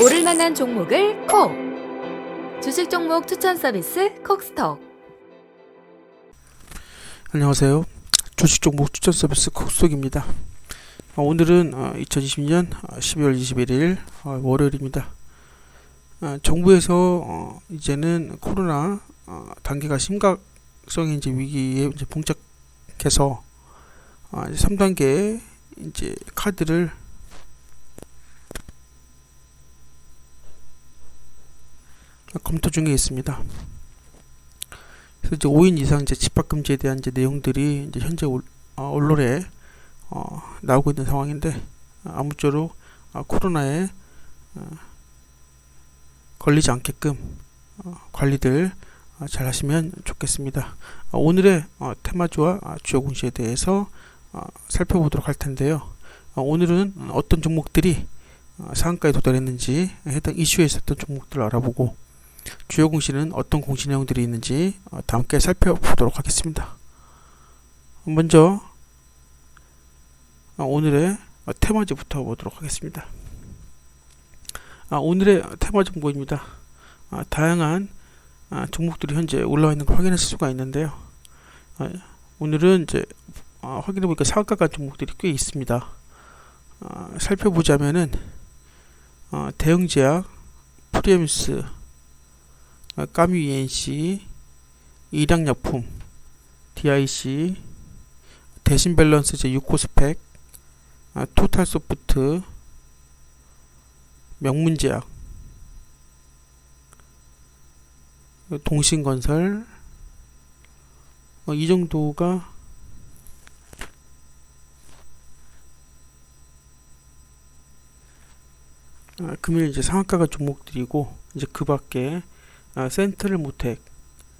오를 만한 종목을 콕! 주식 종목 추천 서비스 콕스톡. 안녕하세요. 주식 종목 추천 서비스 콕스톡입니다. 오늘은 2020년 12월 21일 월요일입니다. 정부에서 이제는 코로나 단계가 심각성의 이제 위기에 이제 봉착해서 3단계 이제 카드를 검토 중에 있습니다. 그래서 이제 5인 이상 이제 집합 금지에 대한 이제 내용들이 이제 현재 언론에 나오고 있는 상황인데, 아무쪼록 코로나에 걸리지 않게끔 관리들 잘 하시면 좋겠습니다. 오늘의 테마주와 주요 공시에 대해서 살펴보도록 할 텐데요. 오늘은 어떤 종목들이 상한가에 도달했는지, 해당 이슈에 있었던 종목들을 알아보고, 주요 공시는 어떤 공시 내용들이 있는지 다 함께 살펴보도록 하겠습니다. 먼저 오늘의 테마주부터 보도록 하겠습니다. 오늘의 테마주 정보입니다. 다양한 종목들이 현재 올라와 있는 걸 확인하실 수가 있는데요. 오늘은 이제 확인해 보니까 상한가 간 종목들이 꽤 있습니다. 살펴보자면은 대형제약, 프리엠스, 까뮤 ENC, 일양약품, DIC, 대신밸런스제, 유코스펙, 토탈소프트, 명문제약, 동신건설, 이 정도가 금일 이제 상한가가 종목들이고, 이제 그 밖에 센트럴모텍,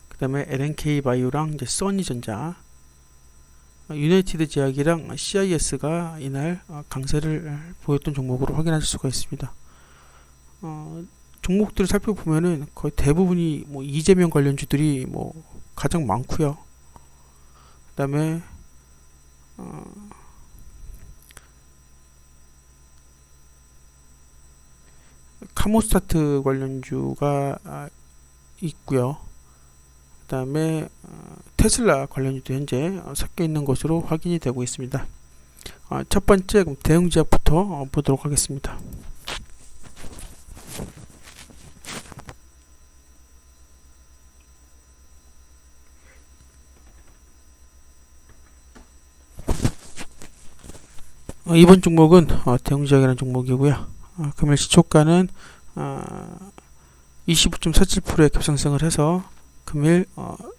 그 다음에 LNK 바이오랑 이제 써니전자, 유나이티드 제약이랑 CIS가 이날 강세를 보였던 종목으로 확인하실 수가 있습니다. 종목들을 살펴보면은 거의 대부분이 뭐 이재명 관련주들이 뭐 가장 많고요. 그 다음에 카모스타트 관련주가 있고요. 그 다음에 테슬라 관련주도 현재 섞여 있는 것으로 확인이 되고 있습니다. 첫 번째 대형제약부터 보도록 하겠습니다. 이번 종목은 대형제약이라는 종목이고요. 금일 시초가는 25.47%의 급상승을 해서 금일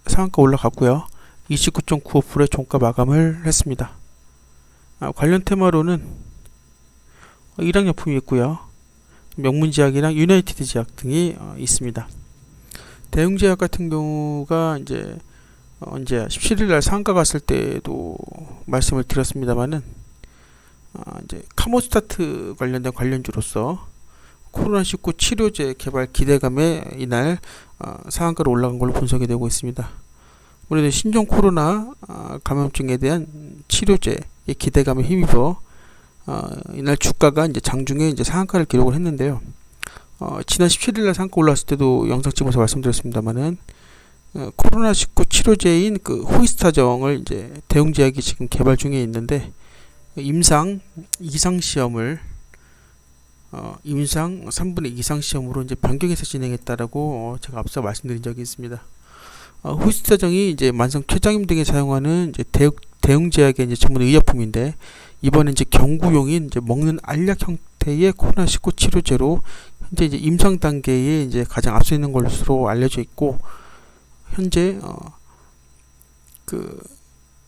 상한가 올라갔고요. 29.95%의 종가 마감을 했습니다. 관련 테마로는 일양약품이 있고요. 명문제약이랑 유나이티드 제약 등이 있습니다. 대형제약 같은 경우가 이제 언제 17일날 상한가 갔을 때도 말씀을 드렸습니다만은, 이제 카모스타트 관련된 관련주로서 코로나19 치료제 개발 기대감에 이날 상한가로 올라간 걸로 분석이 되고 있습니다. 아무래도 신종 코로나 감염증에 대한 치료제의 기대감에 힘입어 이날 주가가 이제 장중에 이제 상한가를 기록을 했는데요. 지난 17일날 상한가 올랐을 때도 영상 찍어서 말씀드렸습니다만은, 코로나19 치료제인 그 호이스타정을 이제 대웅제약이 지금 개발 중에 있는데, 임상 3분의 2 이상 시험으로 이제 변경해서 진행했다라고 제가 앞서 말씀드린 적이 있습니다. 호스타정이 이제 만성 췌장염 등에 사용하는 이제 대형제약의 이제 전문 의약품인데, 이번에 이제 경구용인 이제 먹는 알약 형태의 코로나19 치료제로 현재 이제 임상 단계에 이제 가장 앞서 있는 것으로 알려져 있고, 현재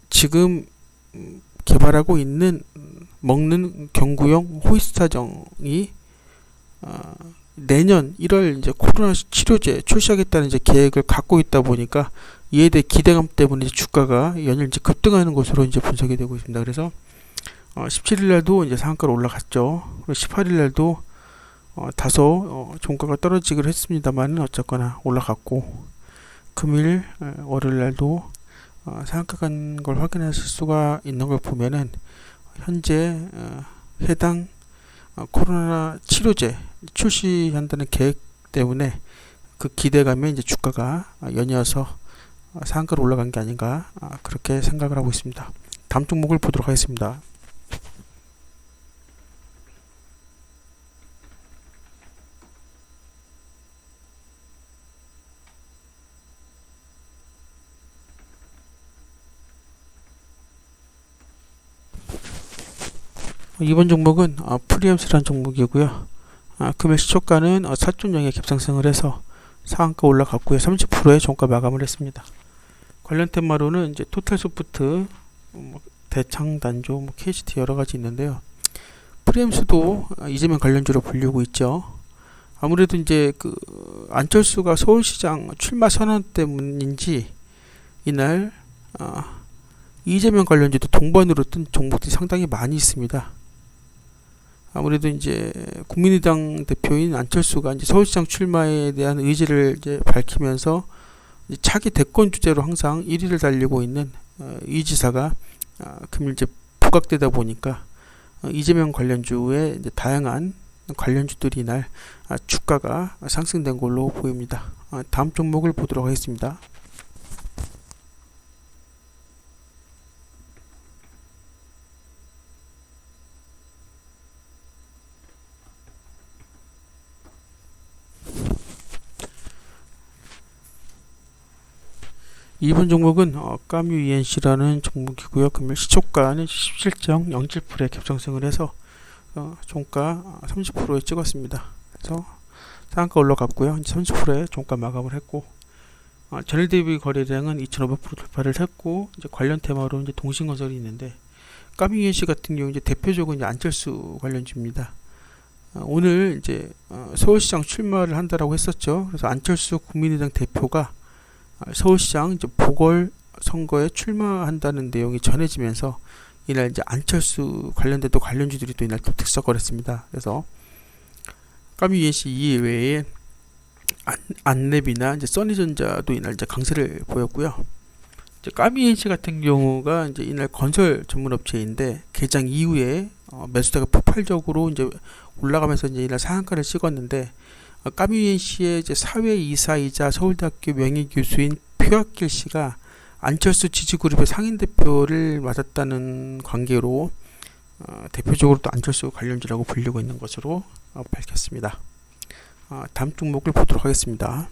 지금 개발하고 있는 먹는 경구용 호이스타정이 내년 1월 이제 코로나 치료제 출시하겠다는 이제 계획을 갖고 있다 보니까, 이에 대해 기대감 때문에 이제 주가가 연일 이제 급등하는 것으로 이제 분석이 되고 있습니다. 그래서 17일 날도 이제 상한가로 올라갔죠. 그리고 18일 날도 다소 종가가 떨어지기로 했습니다만 어쨌거나 올라갔고, 금일 월요일 날도 상한가 간 걸 확인하실 수가 있는 걸 보면은 현재 해당 코로나 치료제 출시한다는 계획 때문에 그 기대감에 이제 주가가 연이어서 상한가로 올라간 게 아닌가 그렇게 생각을 하고 있습니다. 다음 종목을 보도록 하겠습니다. 이번 종목은 프리엠스라는 종목이고요. 금일 시초가는 4.0의 갭상승을 해서 상한가 올라갔고요. 30%의 종가 마감을 했습니다. 관련 테마로는 이제 토탈소프트, 대창단조, KCT 여러 가지 있는데요. 프리엠스도 이재명 관련주로 불리고 있죠. 아무래도 이제 그 안철수가 서울시장 출마 선언 때문인지 이날 이재명 관련주도 동반으로 뜬 종목들이 상당히 많이 있습니다. 아무래도 이제 국민의당 대표인 안철수가 이제 서울시장 출마에 대한 의지를 이제 밝히면서 이제 차기 대권 주제로 항상 1위를 달리고 있는 이 지사가 금일 이제 부각되다 보니까 이재명 관련주의 이제 다양한 관련주들이 이날 주가가 상승된 걸로 보입니다. 다음 종목을 보도록 하겠습니다. 이번 종목은 까뮤 ENC라는 종목이고요. 금일 시초가는 17.07%의 갭상승을 해서 종가 30%에 찍었습니다. 그래서 상한가 올라갔고요. 30%의 종가 마감을 했고 전일 대비 거래량은 2,500% 돌파를 했고 이제 관련 테마로 이제 동신건설이 있는데 까뮤 ENC 같은 경우 이제 대표적으로 이제 안철수 관련주입니다. 오늘 이제 서울시장 출마를 한다라고 했었죠. 그래서 안철수 국민의당 대표가 서울시장 이제 보궐선거에 출마한다는 내용이 전해지면서 이날 이제 안철수 관련된 또 관련주들이 또 이날 또 들썩거렸습니다. 그래서 까뮤 ENC 이외에 안랩이나 이제 써니전자도 이날 이제 강세를 보였고요. 이제 까뮤 ENC 같은 경우가 이제 이날 건설 전문 업체인데 개장 이후에 매수대가 폭발적으로 이제 올라가면서 이제 이날 상한가를 찍었는데 까뮤 ENC의 이제 사회이사이자 서울대학교 명예교수인 표학길 씨가 안철수 지지그룹의 상임대표를 맡았다는 관계로 대표적으로 또 안철수 관련주라고 불리고 있는 것으로 밝혔습니다. 다음 종목을 보도록 하겠습니다.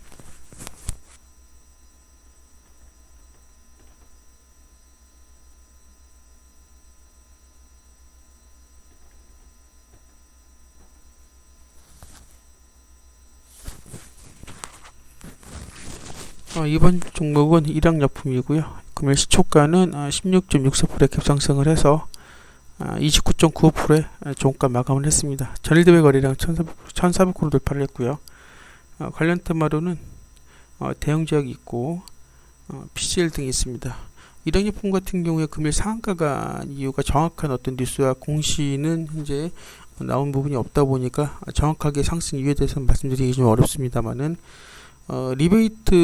이번 종목은 일양약품이고요. 금일 시초가는 16.64%의 갭상승을 해서 29.95%의 종가 마감을 했습니다. 전일 대비 거래량 1,400% 돌파를 했고요. 관련 테마로는 대형제약이 있고 PCL 등이 있습니다. 일양약품 같은 경우에 금일 상한가가 이유가 정확한 어떤 뉴스와 공시는 현재 나온 부분이 없다 보니까 정확하게 상승 이유에 대해서는 말씀드리기 좀 어렵습니다만은 리베이트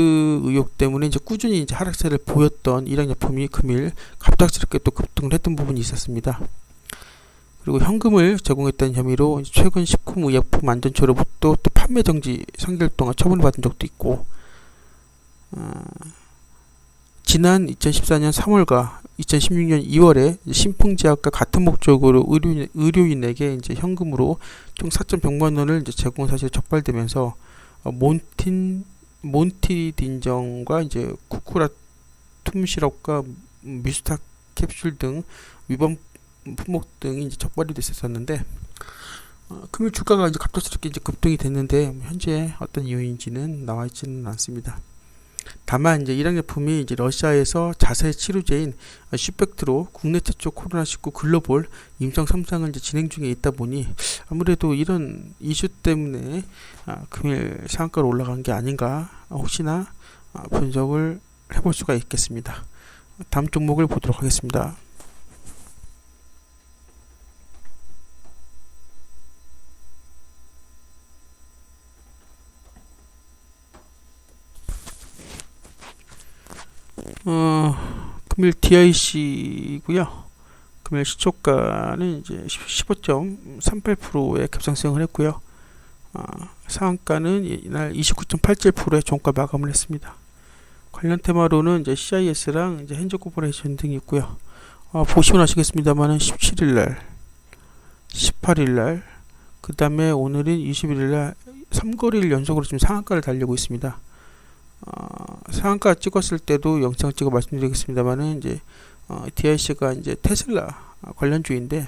의혹 때문에 이제 꾸준히 이제 하락세를 보였던 일양약품이 금일 갑작스럽게 또 급등을 했던 부분이 있었습니다. 그리고 현금을 제공했다는 혐의로 최근 식품의약품 안전처로부터 또 판매 정지 3개월 동안 처분을 받은 적도 있고, 지난 2014년 3월과 2016년 2월에 신풍제약과 같은 목적으로 의료인에게 이제 현금으로 총 4,100만 원을 이제 제공 사실이 적발되면서 몬티딘정과 이제 쿠쿠라툼 시럽과 미스타 캡슐 등 위반 품목 등이 이제 적발이 됐었는데 금일 주가가 이제 갑작스럽게 이제 급등이 됐는데 현재 어떤 이유인지는 나와 있지는 않습니다. 다만 이제 일양약품이 이제 러시아에서 자세 치료제인 슈펙트로 국내 최초 코로나19 글로벌 임상 3상을 이제 진행 중에 있다 보니 아무래도 이런 이슈 때문에 금일 상한가로 올라간 게 아닌가 혹시나 분석을 해볼 수가 있겠습니다. 다음 종목을 보도록 하겠습니다. 금일 DIC고요. 금일 시초가는 이제 15.38%의 급상승을 했고요. 상한가는 이날 29.87%의 종가 마감을 했습니다. 관련 테마로는 이제 CIS랑 이제 현대코퍼레이션 등이 있고요. 보시면 아시겠습니다만은 17일날, 18일날, 그 다음에 오늘은 21일날 3거래일 연속으로 지금 상한가를 달리고 있습니다. 상한가 찍었을 때도 영상 찍어 말씀드리겠습니다만은 이제 DIC가 이제 테슬라 관련주인데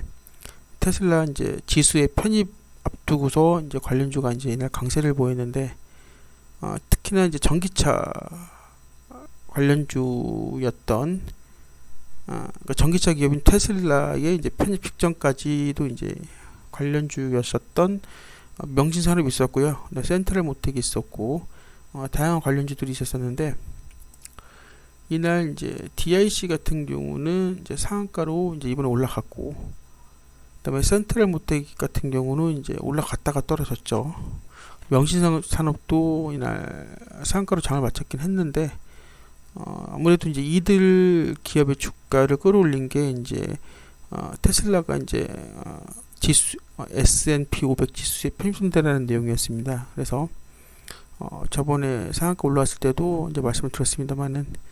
테슬라 이제 지수의 편입 앞두고서 이제 관련주가 이제 이날 강세를 보였는데 특히나 이제 전기차 관련주였던 그러니까 전기차 기업인 테슬라의 이제 편입 직전까지도 이제 관련주였었던 명진산업이 있었고요. 센트럴 모텍이 있었고 다양한 관련주들이 있었는데 이날 이제 DIC 같은 경우는 이제 상한가로 이제 이번에 올라갔고, 그다음에 센트럴 모텍 같은 경우는 이제 올라갔다가 떨어졌죠. 명신산업도 이날 상한가로 장을 마쳤긴 했는데 아무래도 이제 이들 기업의 주가를 끌어올린 게 이제 테슬라가 이제 지수 S&P 500 지수에 편입된다는 내용이었습니다. 그래서 저번에 상한가 올라왔을 때도 이제 말씀을 드렸습니다만은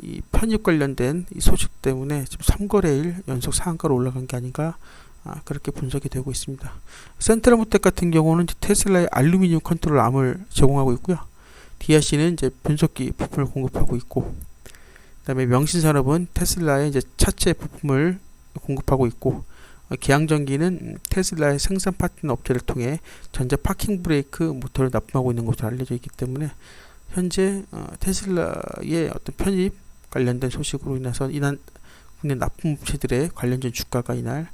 이 편입 관련된 이 소식 때문에 지금 3거래일 연속 상한가로 올라간 게 아닌가 그렇게 분석이 되고 있습니다. 센트럴모텍 같은 경우는 테슬라의 알루미늄 컨트롤 암을 제공하고 있고요. DIC는 이제 변속기 부품을 공급하고 있고, 그다음에 명신산업은 테슬라의 이제 차체 부품을 공급하고 있고, 기항전기는 테슬라의 생산 파트너 업체를 통해 전자 파킹 브레이크 모터를 납품하고 있는 것으로 알려져 있기 때문에 현재 테슬라의 어떤 편입 관련된 소식으로 인해서 이날 국내 납품 업체들의 관련된 주가가 이날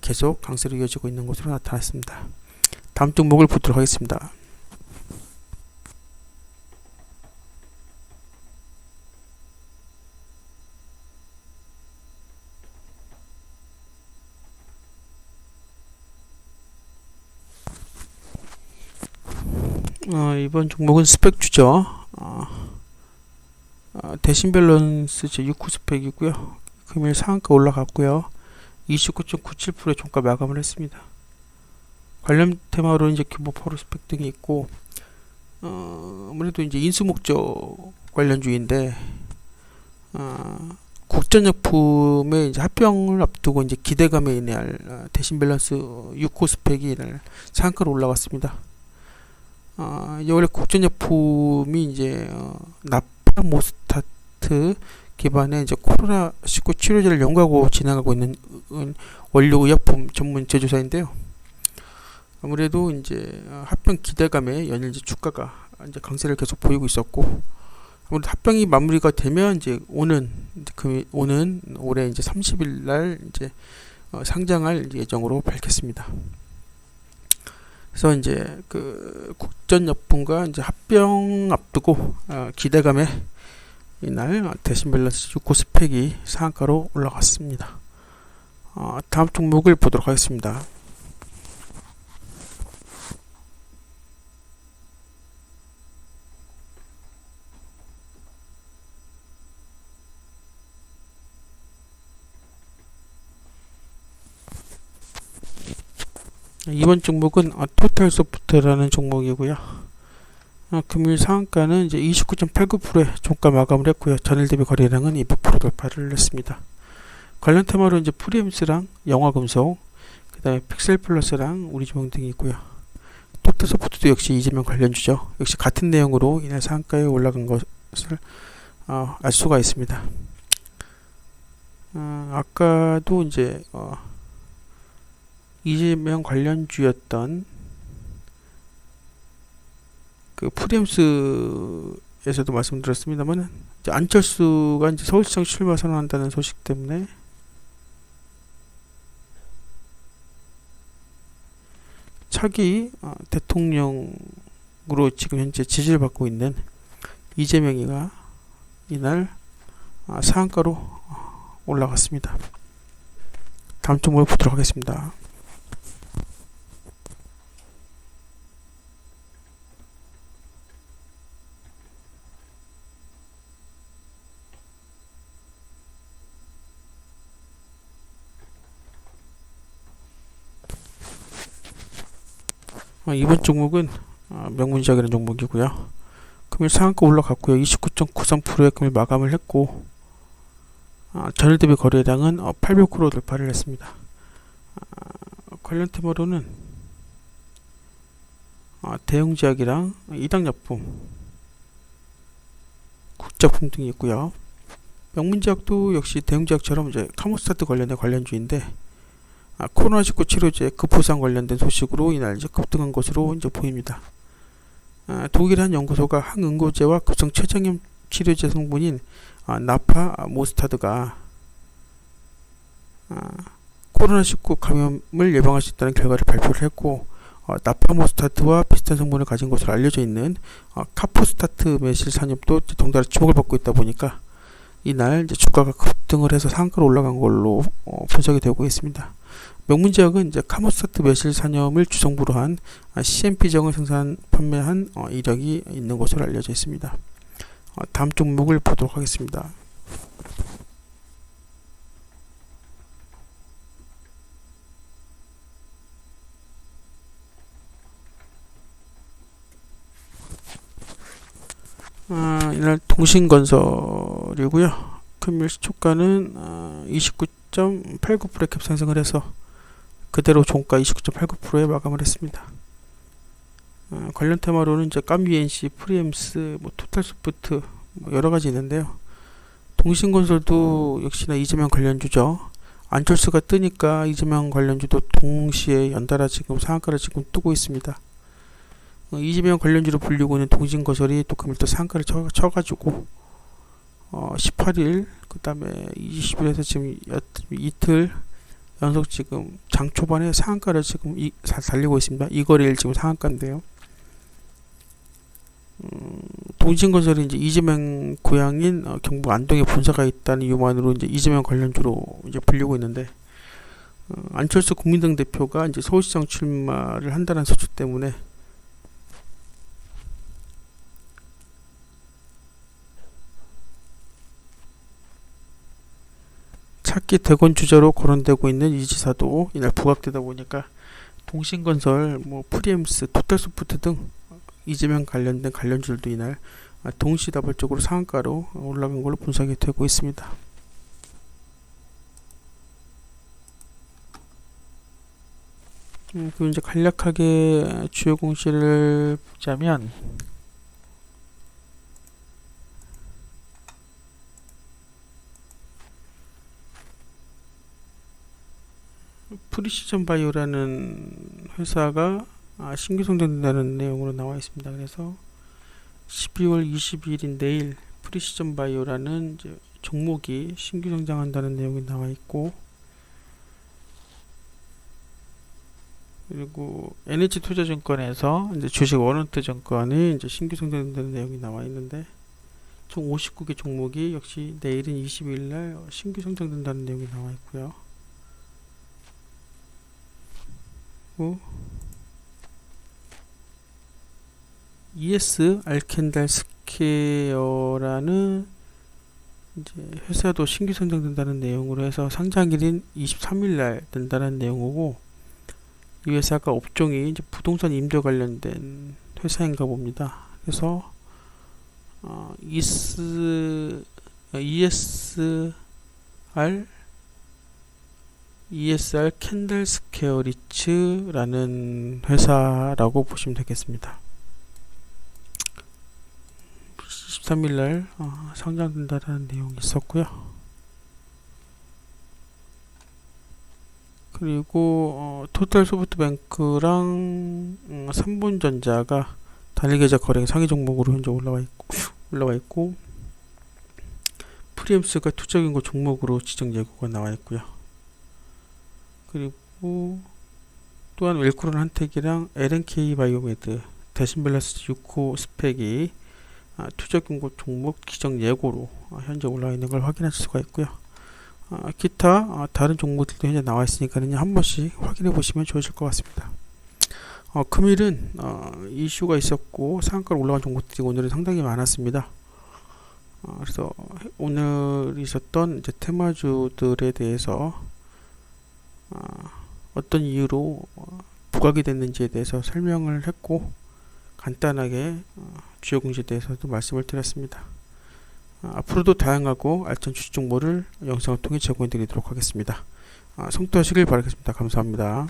계속 강세로 이어지고 있는 것으로 나타났습니다. 다음 종목을 보도록 하겠습니다. 이번 종목은 스펙주죠. 대신 밸런스 제6호 스펙이고요. 금일 상한가 올라갔고요. 29.97%의 종가 마감을 했습니다. 관련 테마로 이제 규모 포로 스펙 등이 있고, 아무래도 이제 인수 목적 관련주인데, 국전약품의 이제 합병을 앞두고 이제 기대감에 인해 대신 밸런스 6호 스펙이 이날 상한가로 올라갔습니다. 이제 원래 국전약품이 이제 나파모스타트 기반의 이제 코로나19 치료제를 연구하고 진행하고 있는 원료 의약품 전문 제조사인데요. 아무래도 이제 합병 기대감에 연일 이제 주가가 이제 강세를 계속 보이고 있었고, 아무래도 합병이 마무리가 되면 이제 오는 올해 이제 30일 날 이제 상장할 예정으로 밝혔습니다. 그래서 이제 그 국전약품과 이제 합병 앞두고 기대감에 이날 대신 밸런스 6호 스펙이 상한가로 올라갔습니다. 다음 종목을 보도록 하겠습니다. 이번 종목은 토탈소프트라는 종목이고요. 금일 상한가는 이제 29.89%의 종가 마감을 했고요. 전일 대비 거래량은 200% 돌파를 했습니다. 관련 테마로 이제 프리엠스랑 영화금속, 그 다음에 픽셀플러스랑 우리주문 등이 있고요. 토탈소프트도 역시 이재명 관련주죠. 역시 같은 내용으로 이날 상한가에 올라간 것을 알 수가 있습니다. 아까도 이제 이재명 관련주였던 그 프리엠스에서도 말씀드렸습니다만 이제 안철수가 이제 서울시장 출마 선언한다는 소식 때문에 차기 대통령으로 지금 현재 지지를 받고 있는 이재명이가 이날 상한가로 올라갔습니다. 다음 종목을 보도록 하겠습니다. 이번 종목은 명문지학이라는 종목이고요. 금일 상한가 올라갔고요. 29.93%의 금일 마감을 했고, 전일 대비 거래량은 800% 돌파를 했습니다. 관련 테마로는 대형제약이랑 이당약품, 국작품 등이 있고요. 명문제약도 역시 대형제약처럼 이제 카모스타트 관련된 관련주인데, 코로나19 치료제 급부상 관련된 소식으로 이날 이제 급등한 것으로 이제 보입니다. 독일의 한 연구소가 항응고제와 급성 췌장염 치료제 성분인 나파모스타드가 코로나19 감염을 예방할 수 있다는 결과를 발표를 했고, 나파모스타트와 비슷한 성분을 가진 것으로 알려져 있는 카포스타트 메실 산염도 덩달아 주목을 받고 있다 보니까 이날 이제 주가가 급등을 해서 상한가로 올라간 걸로 분석이 되고 있습니다. 명문제약은 이제 카모스타트 메실 산염을 주성부로 한 CMP정을 생산 판매한 이력이 있는 것으로 알려져 있습니다. 다음 종목을 보도록 하겠습니다. 이날 동신건설이고요. 금일 시초가는 29.89%의 갭상승을 해서 그대로 종가 29.89%에 마감을 했습니다. 관련 테마로는 이제 깜비엔시, 프리엠스, 토탈소프트 여러 가지 있는데요. 동신건설도 역시나 이재명 관련주죠. 안철수가 뜨니까 이재명 관련주도 동시에 연달아 지금 상한가를 지금 뜨고 있습니다. 이재명 관련주로 불리고 있는 동신건설이 또 금일 또 상한가를 쳐가지고 18일 그 다음에 20일에서 지금 이틀 연속 지금 장 초반에 상한가를 지금 달리고 있습니다. 이 거래일 지금 상한가인데요. 동신건설이 이제 이재명 고향인 경북 안동에 본사가 있다는 이유만으로 이제 이재명 관련주로 이제 불리고 있는데, 안철수 국민당 대표가 이제 서울시장 출마를 한다는 소식 때문에 차기 대권 주자로 거론되고 있는 이 지사도 이날 부각되다 보니까 동신건설, 프리엠스, 토탈소프트 등 이재명 관련된 관련주들도 이날 동시다발적으로 상한가로 올라간 걸로 분석이 되고 있습니다. 그럼 이제 간략하게 주요 공시를 보자면, 프리시전 바이오라는 회사가 신규 성장된다는 내용으로 나와 있습니다. 그래서 12월 22일인 내일 프리시전 바이오라는 이제 종목이 신규 성장한다는 내용이 나와 있고, 그리고 NH투자증권에서 이제 주식 원원트증권이 이제 신규 성장된다는 내용이 나와 있는데, 총 59개 종목이 역시 내일은 22일 날 신규 성장된다는 내용이 나와 있고요. ES 알켄달 스퀘어라는 이제 회사도 신규 상장된다는 내용으로 해서 상장일인 23일 날 된다는 내용이고, 이 회사가 업종이 이제 부동산 임대 관련된 회사인가 봅니다. 그래서 ESR 캔들 스퀘어 리츠라는 회사라고 보시면 되겠습니다. 23일날 상장된다는 내용이 있었고요. 그리고 토탈소프트뱅크랑 삼본전자가 단일계좌 거래 상위 종목으로 현재 올라와 있고 프리엠스가 투자인고 종목으로 지정 예고가 나와 있고요. 그리고 또한 웰크론 한택이랑 LNK 바이오메드, 대신밸런스 6호 스펙이 투자금고 종목 기정 예고로 현재 올라와 있는 걸 확인하실 수가 있고요. 기타 다른 종목들도 현재 나와 있으니까 한 번씩 확인해 보시면 좋으실 것 같습니다. 금일은 이슈가 있었고 상한가로 올라간 종목들이 오늘은 상당히 많았습니다. 그래서 오늘 있었던 이제 테마주들에 대해서 어떤 이유로 부각이 됐는지에 대해서 설명을 했고 간단하게 주요 공시에 대해서도 말씀을 드렸습니다. 앞으로도 다양하고 알찬 주식 정보를 영상을 통해 제공해 드리도록 하겠습니다. 성투하시길 바라겠습니다. 감사합니다.